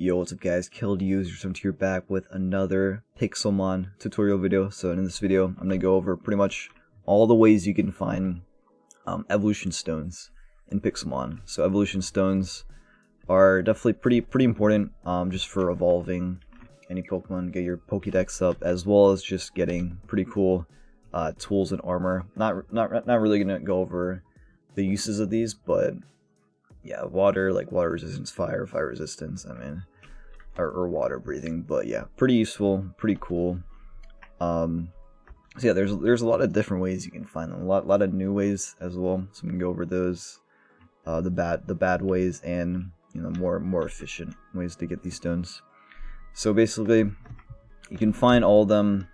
Yo, what's up guys, Killed Users, I'm here back with another Pixelmon tutorial video. So in this video, I'm going to go over pretty much all the ways you can find evolution stones in Pixelmon. So evolution stones are definitely pretty important just for evolving any Pokemon, get your Pokédex up, as well as just getting pretty cool tools and armor. Not really going to go over the uses of these, but yeah, water, like water resistance, fire resistance, I mean, or water breathing, but yeah, pretty useful, pretty cool. So yeah, there's a lot of different ways you can find them, a lot of new ways as well, so we can go over those, the bad ways, and more efficient ways to get these stones. So basically, you can find all of them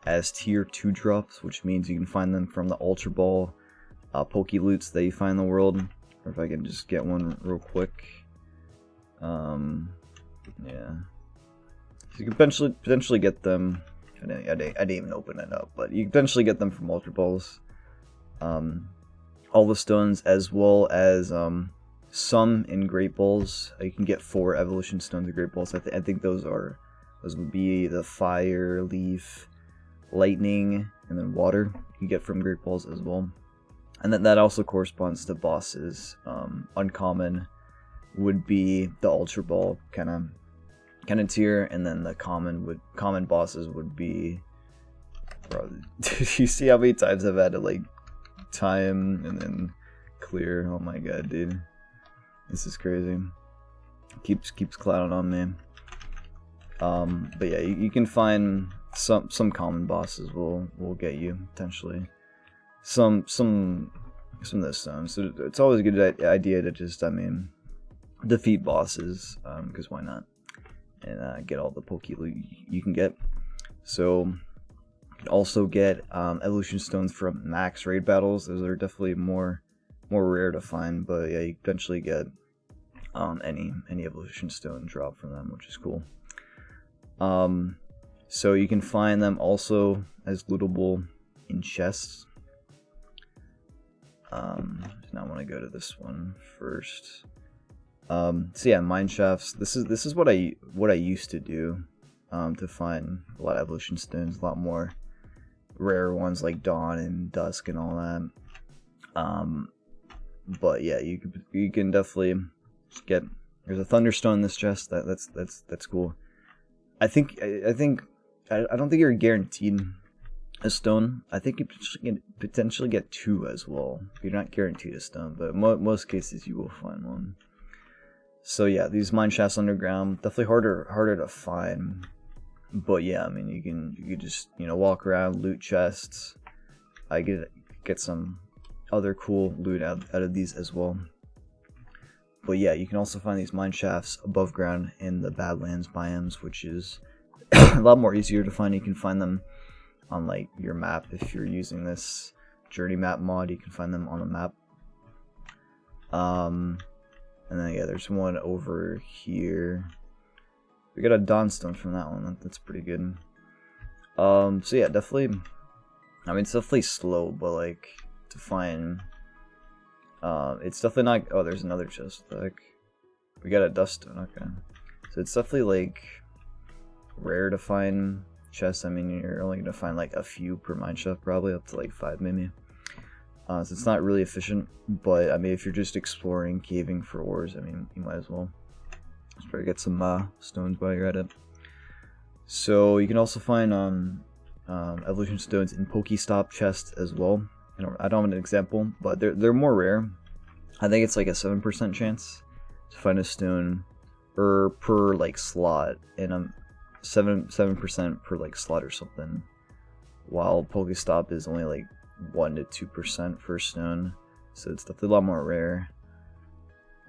as tier 2 drops, which means you can find them from the Ultra Ball Poke Loots that you find in the world. Or if I can just get one real quick. Yeah. So you can potentially get them. I didn't even open it up, but you can potentially get them from Ultra Balls. All the stones, as well as some in Great Balls. You can get 4 evolution stones in Great Balls. I think those would be the fire, leaf, lightning, and then water you get from Great Balls as well. And that also corresponds to bosses. Uncommon would be the Ultra Ball kind of tier, and then the common bosses would be. Bro, you see how many times I've had to like time and then clear? Oh my god, dude, this is crazy. Keeps clouding on me. But yeah, you can find some common bosses will get you potentially some of those stones. So it's always a good idea to just, defeat bosses, because why not, and get all the Poke Loot you can get. So you can also get evolution stones from max raid battles. Those are definitely more rare to find, but yeah, you potentially get any evolution stone drop from them, which is cool. So you can find them also as lootable in chests. Now I want to go to this one first. So yeah, mine shafts. This is what I used to do to find a lot of evolution stones, a lot more rare ones like Dawn and Dusk and all that. But yeah, you can definitely get. There's a Thunderstone in this chest. That's cool. I don't think you're guaranteed a stone. I think you can potentially get 2 as well. You're not guaranteed a stone, but most cases you will find one. So yeah, these mine shafts underground, definitely harder to find. But yeah, I mean, you can just walk around, loot chests. I get some other cool loot out of these as well. But yeah, you can also find these mine shafts above ground in the Badlands biomes, which is a lot more easier to find. You can find them on like your map. If you're using this journey map mod, you can find them on the map. And then yeah, there's one over here. We got a Dawnstone from that one. That's pretty good. So yeah, definitely. I mean, it's definitely slow, but like to find. It's definitely not. Oh, there's another chest. Like, we got a Duststone. Okay, so it's definitely like rare to find chests. I mean, you're only gonna find like a few per mine shaft, probably up to like 5 maybe. So it's not really efficient, but I mean, if you're just exploring, caving for ores, I mean, you might as well just try to get some stones while you're at it. So you can also find evolution stones in Pokestop chests as well. I don't have an example, but they're more rare. I think it's like a 7% chance to find a stone per like slot, and 7% per like slot or something, while Pokestop is only like 1 to 2% for stone, so it's definitely a lot more rare.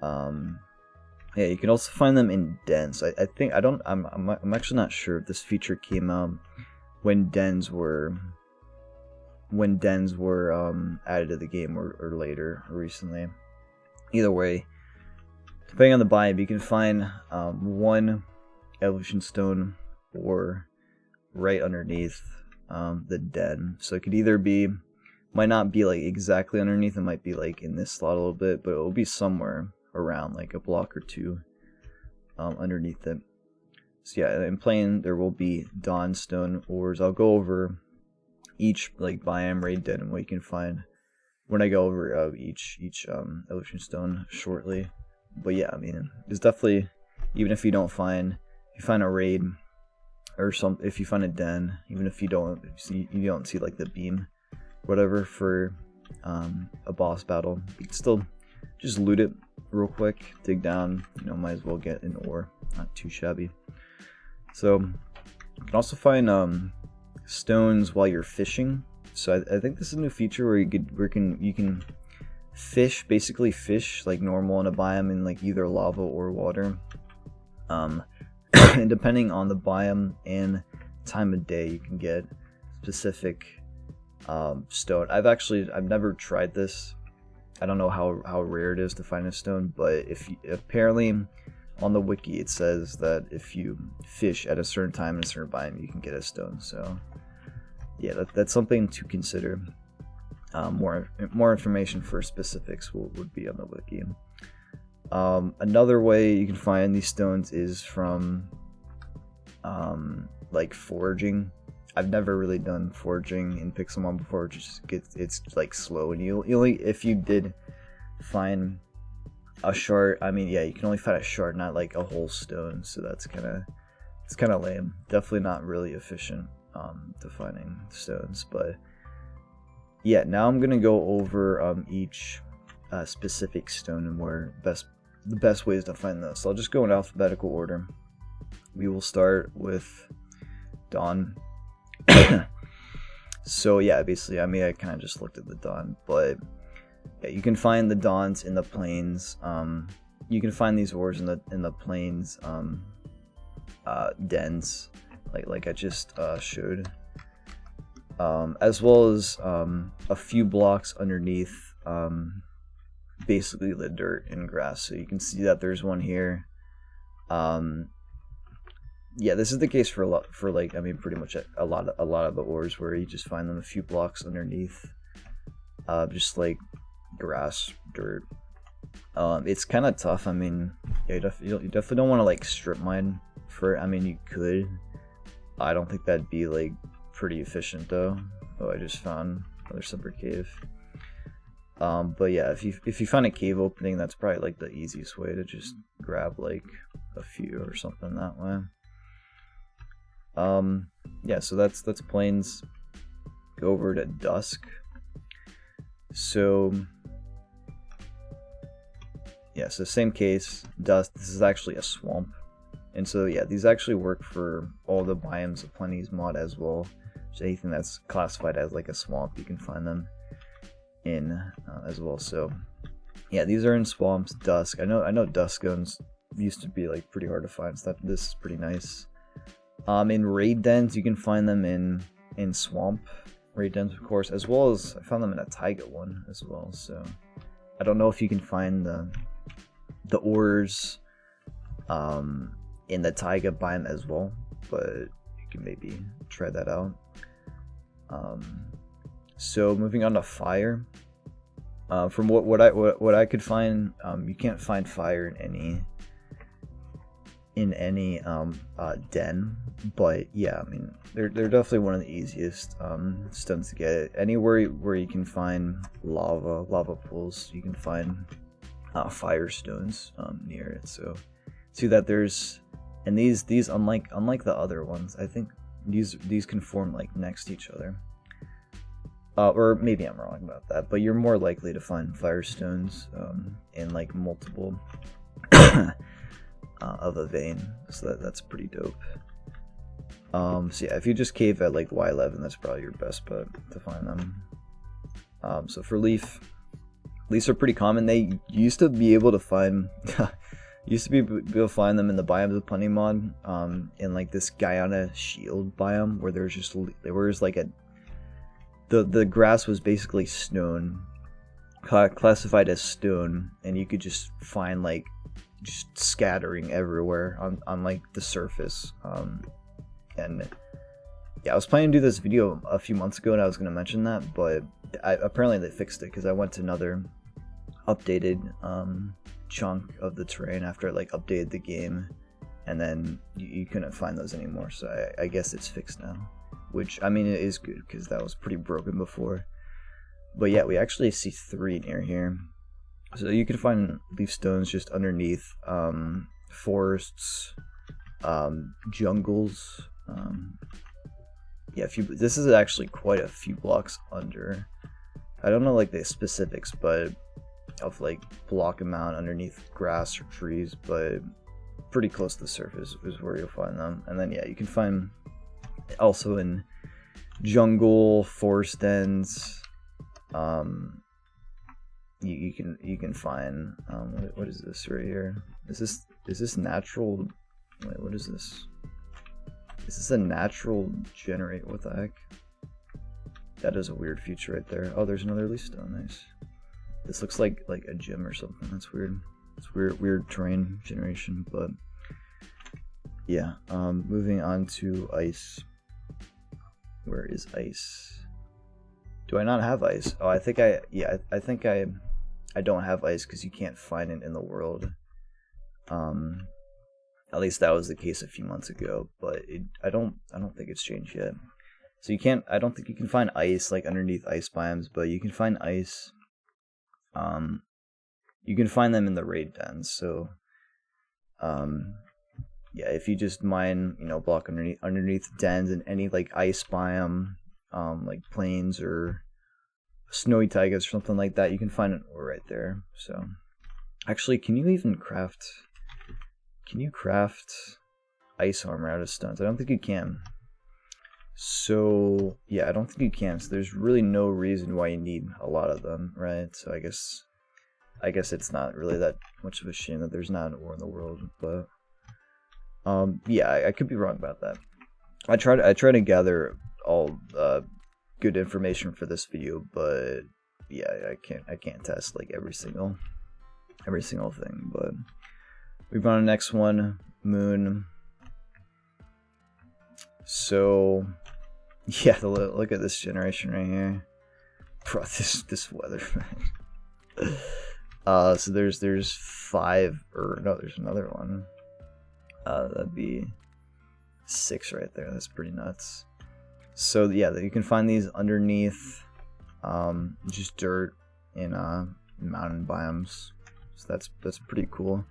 Yeah, you can also find them in dens. I'm actually not sure if this feature came out when dens were added to the game or later or recently. Either way, depending on the biome, you can find 1 evolution stone or right underneath the den. So it could either be, might not be like exactly underneath, it might be like in this slot a little bit, but it will be somewhere around like a block or 2 underneath it. So yeah, in playing there will be dawn stone ores. I'll go over each like biome raid den and what you can find when I go over each evolution stone shortly. But yeah, I mean, there's definitely, even if you don't find, if you find a raid or if you find a den, even if you don't see like the beam, whatever, for a boss battle, you can still just loot it real quick, dig down, you know, might as well get an ore, not too shabby. So you can also find stones while you're fishing. So I think this is a new feature where you can fish, basically fish like normal in a biome in like either lava or water. And depending on the biome and time of day, you can get specific stone. I've never tried this. I don't know how rare it is to find a stone, but apparently on the wiki it says that if you fish at a certain time in a certain biome, you can get a stone. So yeah, that's something to consider. More information for specifics would be on the wiki. Another way you can find these stones is from like foraging. I've never really done foraging in Pixelmon before. It's like slow, and you only, if you did find a shard, I mean, yeah, you can only find a shard, not like a whole stone. So it's kind of lame. Definitely not really efficient to finding stones. But yeah, now I'm gonna go over each specific stone and where the best ways to find those. So I'll just go in alphabetical order. We will start with dawn. So yeah, basically, I mean, I kind of just looked at the dawn, but yeah, you can find the dawns in the plains. You can find these ores in the plains dens, like I just showed, as well as a few blocks underneath basically the dirt and grass. So you can see that there's one here. Yeah, this is the case for like, I mean, pretty much a lot of the ores, where you just find them a few blocks underneath, just like grass, dirt. It's kind of tough. I mean, yeah, you definitely don't want to like strip mine for. I mean, you could. I don't think that'd be like pretty efficient though. Oh, I just found another separate cave. But yeah, if you find a cave opening, that's probably like the easiest way to just grab like a few or something that way. Yeah, so that's plains. Go over to dusk. So yeah, so same case, dusk. This is actually a swamp, and so yeah, these actually work for all the biomes of Plenty's mod as well. So anything that's classified as like a swamp, you can find them in as well. So yeah, these are in swamps. Dusk. I know dusk guns used to be like pretty hard to find. So this is pretty nice. In raid dens, you can find them in swamp raid dens, of course, as well as I found them in a taiga one as well. So I don't know if you can find the ores in the taiga biome as well, but you can maybe try that out. So moving on to fire. From what I could find, you can't find fire in any den, but yeah, I mean, they're definitely one of the easiest stones to get. Anywhere where you can find lava pools, you can find fire stones near it. So see that there's, and these unlike the other ones, I think these can form like next to each other. Or maybe I'm wrong about that, but you're more likely to find fire stones in like multiple of a vein, so that's pretty dope. So yeah, if you just cave at like Y11, that's probably your best bet to find them. So for leaves are pretty common. They used to be able to find them in the Biomes of Plenty mod, in like this Guyana Shield biome, where there was like the grass was basically stone, classified as stone, and you could just find like just scattering everywhere on like the surface. And yeah, I was planning to do this video a few months ago, and I was going to mention that, but apparently they fixed it, because I went to another updated chunk of the terrain after I like updated the game and then you couldn't find those anymore. So I guess it's fixed now, which I mean it is good because that was pretty broken before. But yeah, we actually see 3 near here. So you can find leaf stones just underneath forests, jungles. Yeah, this is actually quite a few blocks under. I don't know like the specifics, but of like block amount underneath grass or trees, but pretty close to the surface is where you'll find them. And then yeah, you can find also in jungle, forest ends. You can find what is this right here? Is this natural? Wait, what is this? Is this a natural generate? What the heck? That is a weird feature right there. Oh, there's another leaf stone. Nice. This looks like a gym or something. That's weird. It's weird terrain generation, but yeah. Moving on to ice. Where is ice? Do I not have ice? Oh, I think I don't have ice because you can't find it in the world. At least that was the case a few months ago, but I don't think it's changed yet. So you can't. I don't think you can find ice like underneath ice biomes, but you can find ice. You can find them in the raid dens. So, yeah, if you just mine, block underneath dens and any like ice biome, like plains or snowy taigas or something like that, you can find it right there. So, actually, can you craft ice armor out of stones? I don't think you can. So yeah, I don't think you can. So there's really no reason why you need a lot of them, right? So I guess it's not really that much of a shame that there's not an ore in the world. But yeah, I could be wrong about that. I try to gather all good information for this video, but yeah, I can't test like every single thing. But we've on the next one, moon. So yeah, look at this generation right here. Bro, this weather, man. So there's 5, or no, there's another one. That'd be 6 right there. That's pretty nuts. So yeah, you can find these underneath just dirt in mountain biomes. So that's pretty cool.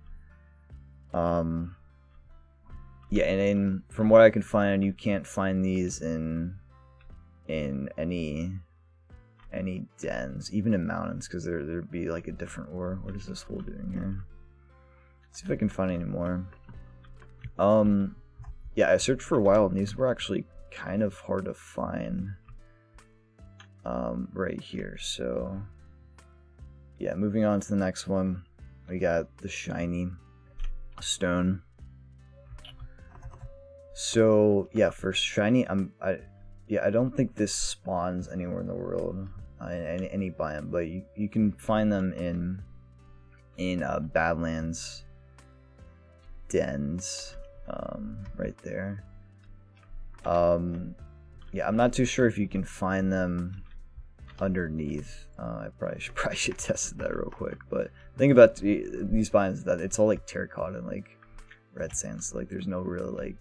Yeah, and from what I can find, you can't find these in any dens, even in mountains, because there'd be like a different ore. What is this hole doing here? Let's see if I can find any more. Yeah, I searched for a while, and these were actually kind of hard to find. Right here. So yeah, moving on to the next one, we got the shiny stone. So yeah, for shiny, I don't think this spawns anywhere in the world, in any biome, but you can find them in Badlands dens, right there. Yeah, I'm not too sure if you can find them underneath. I probably should test that real quick. But the thing about these biomes is that it's all like terracotta and like red sand, so like there's no real like,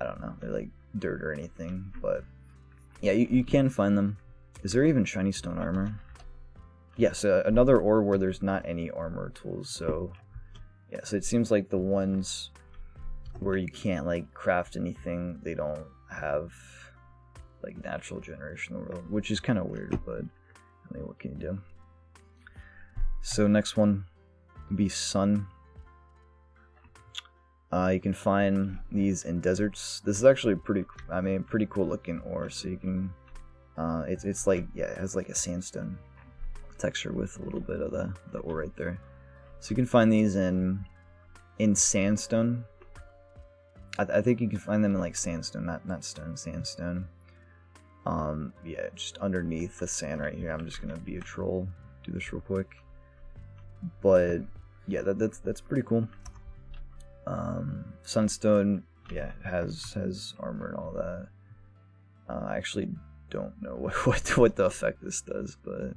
I don't know, they're like dirt or anything. But yeah, you can find them. Is there even shiny stone armor? Yes, another ore where there's not any armor tools. So yeah, so it seems like the ones where you can't like craft anything, they don't have like natural generation in the world, which is kind of weird, but I mean, what can you do? So next one would be sun. You can find these in deserts. This is actually pretty cool looking ore. So you can, it's like, yeah, it has like a sandstone texture with a little bit of the ore right there. So you can find these in sandstone. I think you can find them in like sandstone, not stone, sandstone. Yeah, just underneath the sand right here. I'm just gonna be a troll, do this real quick. But yeah, that's pretty cool. Sunstone, yeah, has armor and all that. I actually don't know what the effect this does, but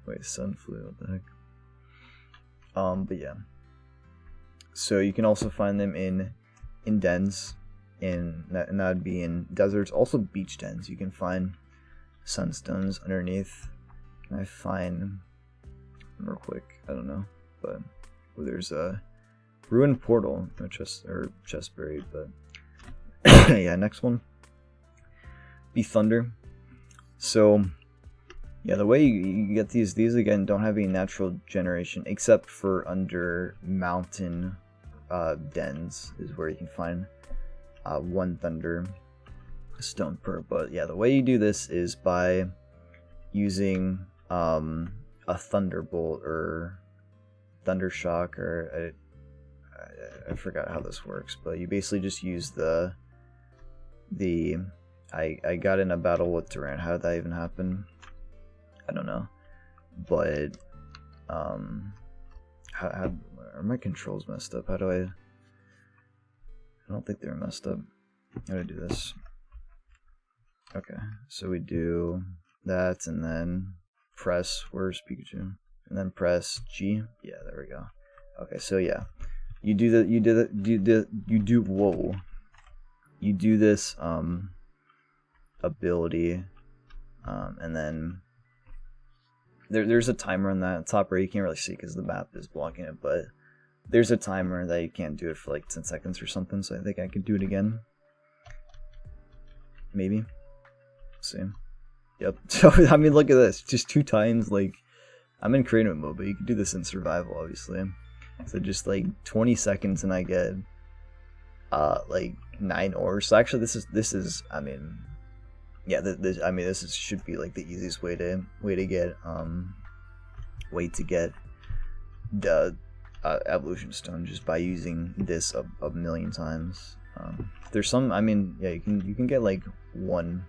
wait, sun flu, what the heck? But yeah. So you can also find them in dens, and that'd be in deserts. Also beach dens. You can find sunstones underneath. Can I find them real quick? I don't know, but there's a ruined portal, no chest buried, but yeah. Next one be thunder. So yeah, the way you get these again don't have any natural generation except for under mountain dens is where you can find one thunder stone per. But yeah, the way you do this is by using a thunderbolt or thunder shock, or I forgot how this works, but you basically just use I got in a battle with Durant. How did that even happen? I don't know, but how are my controls messed up? How do I don't think they're messed up. How do I do this? Okay, so we do that and then press, where's Pikachu? And then press G. Yeah, there we go. Okay, so yeah, you do this ability, and then there's a timer on that top right. You can't really see because the map is blocking it, but there's a timer that you can't do it for like 10 seconds or something. So I think I could do it again. Maybe. Let's see. Yep. So I mean, look at this. Just 2 times. Like, I'm in creative mode, but you can do this in survival, obviously. So just like 20 seconds, and I get like 9 ores. So actually, this is. I mean, yeah. This should be like the easiest way to get the evolution stone, just by using this a million times. There's some. I mean, yeah. You can get like 1.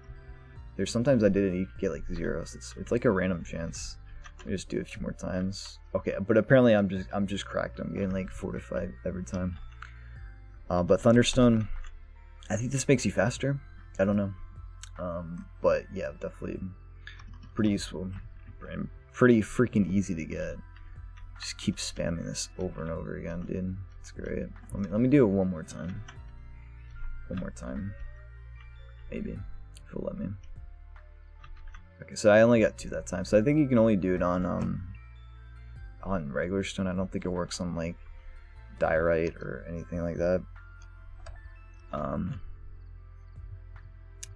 There's sometimes I did it. You can get like 0. So it's like a random chance. Let me just do it a few more times. Okay, but apparently I'm just cracked. I'm getting like 4 to 5 every time. But Thunderstone, I think this makes you faster. I don't know. But yeah, definitely pretty useful and pretty freaking easy to get. Just keep spamming this over and over again, dude. It's great. Let me do it one more time. Maybe, if it'll let me. Okay, so I only got 2 that time, so I think you can only do it on regular stone. I don't think it works on like diorite or anything like that.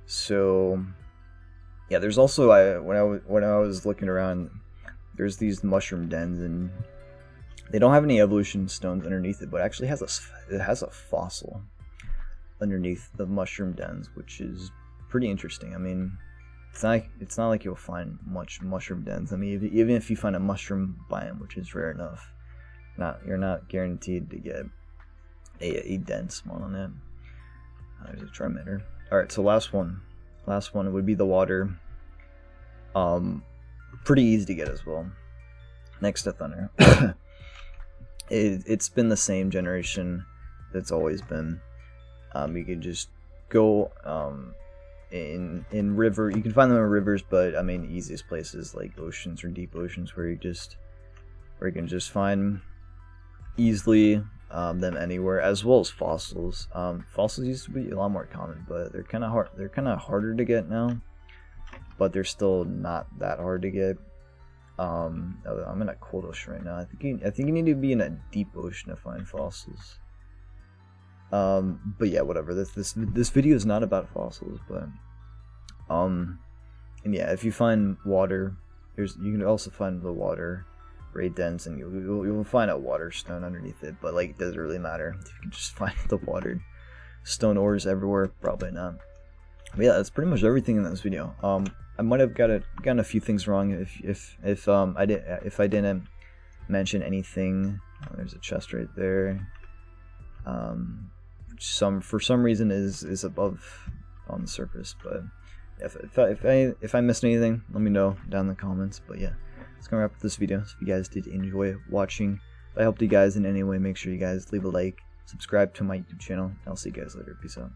So yeah, there's also when I was looking around, there's these mushroom dens, and they don't have any evolution stones underneath it, but it actually has a fossil underneath the mushroom dens, which is pretty interesting. I mean, it's not like you'll find much mushroom dens. I mean, even if you find a mushroom biome, which is rare enough, you're not guaranteed to get a den spawn on it. There's a Trimeter. All right, so last one would be the water. Pretty easy to get as well. Next to Thunder. It's been the same generation that's always been. You can just go in river. You can find them in rivers, but I mean, the easiest places like oceans or deep oceans, where you can just find easily them anywhere, as well as fossils. Fossils used to be a lot more common, but they're kind of hard. They're kind of harder to get now, but they're still not that hard to get. I'm in a cold ocean right now. I think you need to be in a deep ocean to find fossils. But yeah, whatever. This video is not about fossils, but and yeah, if you find water, you can also find the water raid dens, and you'll find a water stone underneath it. But like, it doesn't really matter if you can just find the watered stone ores everywhere. Probably not. But yeah, that's pretty much everything in this video. I might have gotten a few things wrong if I didn't mention anything. Oh, there's a chest right there. For some reason is above on the surface, but if I missed anything, let me know down in the comments. But yeah, that's gonna wrap up this video. So if you guys did enjoy watching, if I helped you guys in any way, make sure you guys leave a like, subscribe to my YouTube channel, and I'll see you guys later. Peace out.